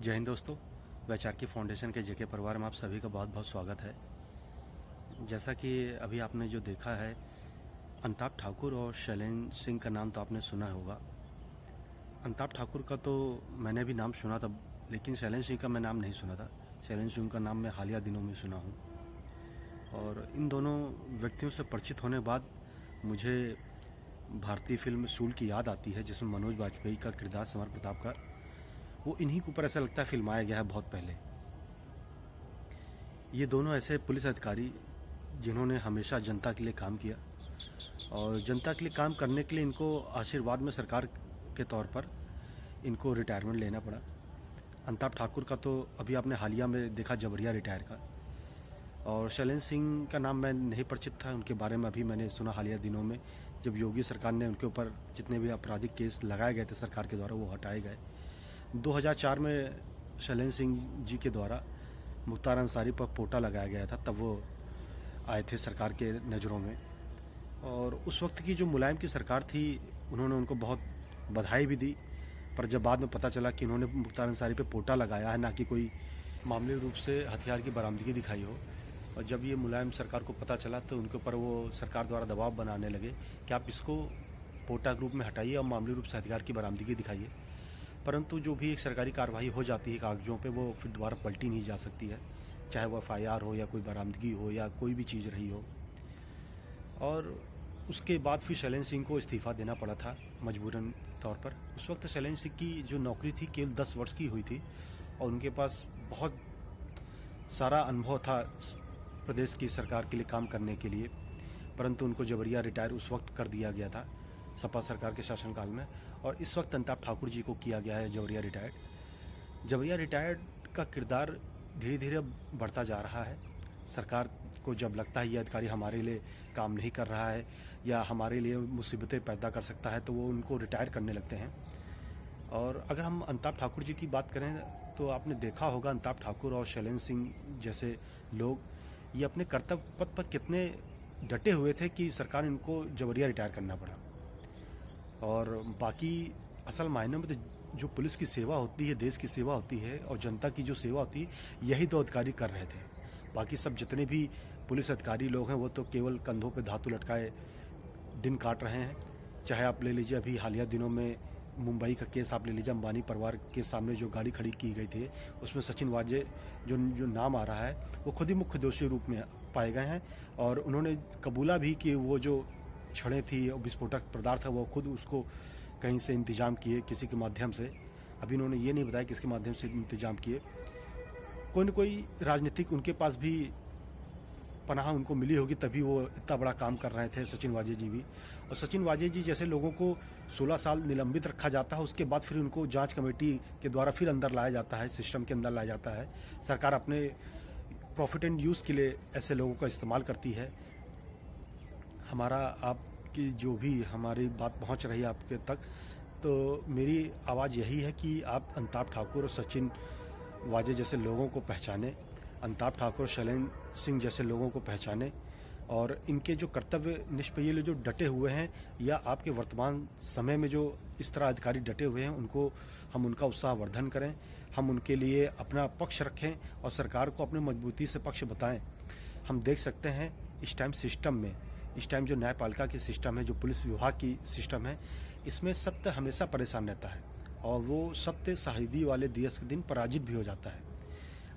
जय हिंद दोस्तों। वैचारिकी फाउंडेशन के जेके परिवार में आप सभी का बहुत बहुत स्वागत है। जैसा कि अभी आपने जो देखा है, अंताप ठाकुर और शैलेंद्र सिंह का नाम तो आपने सुना होगा। अंताप ठाकुर का तो मैंने भी नाम सुना था, लेकिन शैलेंद्र सिंह का मैं नाम नहीं सुना था। शैलेंद्र सिंह का नाम मैं हालिया दिनों में सुना हूँ। और इन दोनों व्यक्तियों से परिचित होने बाद मुझे भारतीय फिल्म सूल की याद आती है, जिसमें मनोज वाजपेयी का किरदार समर प्रताप का, वो इन्हीं के ऊपर ऐसा लगता है फिल्माया गया है बहुत पहले। ये दोनों ऐसे पुलिस अधिकारी जिन्होंने हमेशा जनता के लिए काम किया, और जनता के लिए काम करने के लिए इनको आशीर्वाद में सरकार के तौर पर इनको रिटायरमेंट लेना पड़ा। अंताप ठाकुर का तो अभी आपने हालिया में देखा, जबरिया रिटायर का। और शैलेंद्र सिंह का नाम मैं नहीं परिचित था, उनके बारे में अभी मैंने सुना हालिया दिनों में, जब योगी सरकार ने उनके ऊपर जितने भी आपराधिक केस लगाए गए थे सरकार के द्वारा, वो हटाए गए। 2004 में शैलेंद्र सिंह जी के द्वारा मुख्तार अंसारी पर पोटा लगाया गया था, तब वो आए थे सरकार के नज़रों में। और उस वक्त की जो मुलायम की सरकार थी, उन्होंने उनको बहुत बधाई भी दी। पर जब बाद में पता चला कि इन्होंने मुख्तार अंसारी पे पोटा लगाया है, ना कि कोई मामूली रूप से हथियार की बरामदगी दिखाई हो, और जब ये मुलायम सरकार को पता चला तो उनके ऊपर वो सरकार द्वारा दबाव बनाने लगे कि आप इसको पोटा के रूप में हटाइए और मामूली रूप से हथियार की बरामदगी दिखाइए। परंतु जो भी एक सरकारी कार्रवाई हो जाती है कागजों पे, वो फिर दोबारा पलटी नहीं जा सकती है, चाहे वो FIR हो या कोई बरामदगी हो या कोई भी चीज़ रही हो। और उसके बाद फिर शैलेंद्र सिंह को इस्तीफ़ा देना पड़ा था मजबूरन तौर पर। उस वक्त शैलेंद्र सिंह की जो नौकरी थी केवल 10 वर्ष की हुई थी, और उनके पास बहुत सारा अनुभव था प्रदेश की सरकार के लिए काम करने के लिए। परंतु उनको जबरिया रिटायर उस वक्त कर दिया गया था सपा सरकार के शासनकाल में, और इस वक्त अंताप ठाकुर जी को किया गया है जबरिया रिटायर्ड। जबरिया रिटायर्ड का किरदार धीरे धीरे बढ़ता जा रहा है। सरकार को जब लगता है ये अधिकारी हमारे लिए काम नहीं कर रहा है या हमारे लिए मुसीबतें पैदा कर सकता है, तो वो उनको रिटायर करने लगते हैं। और अगर हम अंताप ठाकुर जी की बात करें तो आपने देखा होगा, अंताप ठाकुर और शैलेंद्र सिंह जैसे लोग ये अपने कर्तव्य पथ पर कितने डटे हुए थे कि सरकार इनको जबरिया रिटायर करना पड़ा। और बाकी असल मायने में तो जो पुलिस की सेवा होती है, देश की सेवा होती है और जनता की जो सेवा होती है, यही तो अधिकारी कर रहे थे। बाकी सब जितने भी पुलिस अधिकारी लोग हैं, वो तो केवल कंधों पे धातु लटकाए दिन काट रहे हैं। चाहे आप ले लीजिए अभी हालिया दिनों में मुंबई का केस आप ले लीजिए, अंबानी परिवार के सामने जो गाड़ी खड़ी की गई थी, उसमें सचिन वाजे जो नाम आ रहा है, वो खुद ही मुख्य दोषी रूप में पाए गए हैं। और उन्होंने कबूला भी कि वो जो छड़ें थी और विस्फोटक पदार्थ है, वो खुद उसको कहीं से इंतजाम किए किसी के माध्यम से। अभी उन्होंने ये नहीं बताया किसके माध्यम से इंतजाम किए। कोई न कोई राजनीतिक उनके पास भी पनाह उनको मिली होगी, तभी वो इतना बड़ा काम कर रहे थे, सचिन वाजे जी भी। और सचिन वाजे जी जैसे लोगों को 16 साल निलंबित रखा जाता है, उसके बाद फिर उनको जांच कमेटी के द्वारा फिर अंदर लाया जाता है, सिस्टम के अंदर लाया जाता है। सरकार अपने प्रॉफिट एंड यूज़ के लिए ऐसे लोगों का इस्तेमाल करती है। हमारा आपकी जो भी हमारी बात पहुंच रही है आपके तक, तो मेरी आवाज़ यही है कि आप अंताप ठाकुर और सचिन वाजे जैसे लोगों को पहचानें, अंताप ठाकुर और शैलेंद्र सिंह जैसे लोगों को पहचानें, और इनके जो कर्तव्य निष्पय जो डटे हुए हैं, या आपके वर्तमान समय में जो इस तरह अधिकारी डटे हुए हैं, उनको हम उनका उत्साहवर्धन करें, हम उनके लिए अपना पक्ष रखें और सरकार को अपने मजबूती से पक्ष बताएं। हम देख सकते हैं इस टाइम सिस्टम में, इस टाइम जो न्यायपालिका की सिस्टम है, जो पुलिस विभाग की सिस्टम है, इसमें सत्य हमेशा परेशान रहता है, और वो सत्य शाहिदी वाले दिवस के दिन पराजित भी हो जाता है।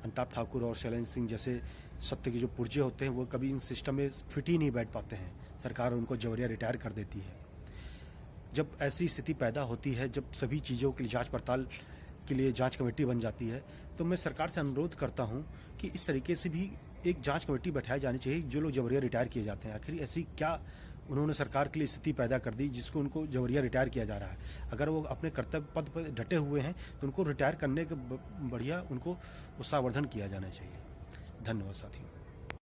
अंताप ठाकुर और शैलेंद्र सिंह जैसे सत्य के जो पुर्जे होते हैं, वो कभी इन सिस्टम में फिट ही नहीं बैठ पाते हैं। सरकार उनको जबरिया रिटायर कर देती है। जब ऐसी स्थिति पैदा होती है, जब सभी चीज़ों की जांच पड़ताल के लिए जांच कमेटी बन जाती है, तो मैं सरकार से अनुरोध करता हूं कि इस तरीके से भी एक जांच कमेटी बैठाई जानी चाहिए। जो लोग जबरिया रिटायर किए जाते हैं, आखिर ऐसी क्या उन्होंने सरकार के लिए स्थिति पैदा कर दी जिसको उनको जबरिया रिटायर किया जा रहा है। अगर वो अपने कर्तव्य पद पर डटे हुए हैं, तो उनको रिटायर करने के बढ़िया उनको उत्साहवर्धन किया जाना चाहिए। धन्यवाद साथियों।